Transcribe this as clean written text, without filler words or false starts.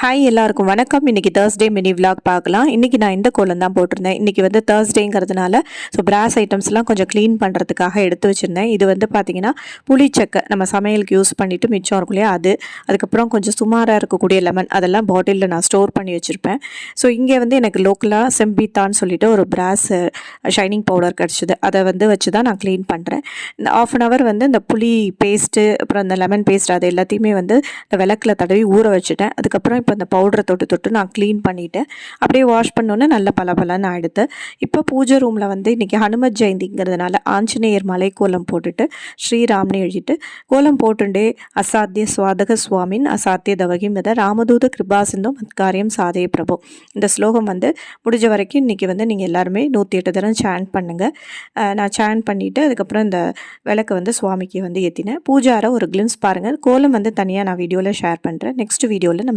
Hi எல்லாருக்கும் வணக்கம். இன்றைக்கி தேர்ஸ்டே மினி விலாக் பார்க்கலாம். இன்றைக்கி நான் இந்த கோலம் தான் போட்டிருந்தேன். இன்றைக்கி வந்து தேர்ஸ்டேங்கிறதுனால பிராஸ் ஐட்டம்ஸ்லாம் கொஞ்சம் க்ளீன் பண்ணுறதுக்காக எடுத்து வச்சுருந்தேன். இது வந்து பார்த்திங்கன்னா புளிச்சக்கை நம்ம சமையலுக்கு யூஸ் பண்ணிவிட்டு மிச்சம் இருக்கும் இல்லையா, அதுக்கப்புறம் கொஞ்சம் சுமாராக இருக்கக்கூடிய லெமன் அதெல்லாம் பாட்டிலில் நான் ஸ்டோர் பண்ணி வச்சுருப்பேன். ஸோ இங்கே வந்து எனக்கு லோக்கலாக செம்பித்தான்னு சொல்லிட்டு ஒரு பிராஸ் ஷைனிங் பவுடர் கிடச்சிது. அதை வந்து வச்சு தான் நான் க்ளீன் பண்ணுறேன். இந்த ஆஃப் அன் ஹவர் வந்து இந்த புளி பேஸ்ட்டு அப்புறம் அந்த லெமன் பேஸ்ட் அது எல்லாத்தையுமே வந்து இந்த விளக்கில் தடவி ஊற வச்சுட்டேன். அதுக்கப்புறம் இப்போ அந்த பவுடரை தொட்டு நான் க்ளீன் பண்ணிவிட்டேன். அப்படியே வாஷ் பண்ணோன்னே நல்ல பலபலன்னு ஆகிடுது. இப்போ பூஜை ரூமில் வந்து இன்றைக்கி ஹனுமத் ஜெயந்திங்கிறதுனால ஆஞ்சநேயர் மலை கோலம் போட்டுட்டு ஸ்ரீராம்னு எழுதிட்டு கோலம் போட்டுண்டே அசாத்திய சுவாதக சுவாமின் அசாத்திய தவகிமத ராமதூத கிருபாசிந்தோ மத்காரியம் சாதே பிரபு. இந்த ஸ்லோகம் வந்து முடிஞ்ச வரைக்கும் இன்றைக்கி வந்து நீங்கள் எல்லாருமே 108 தரம் சேன் பண்ணுங்கள். நான் சேன் பண்ணிவிட்டு அதுக்கப்புறம் இந்த விளக்கை வந்து சுவாமிக்கு வந்து ஏற்றினேன். பூஜாரை ஒரு கிளிம்ஸ் பாருங்கள். கோலம் வந்து தனியாக நான் வீடியோவில் ஷேர் பண்ணுறேன். நெக்ஸ்ட் வீடியோவில் நம்ம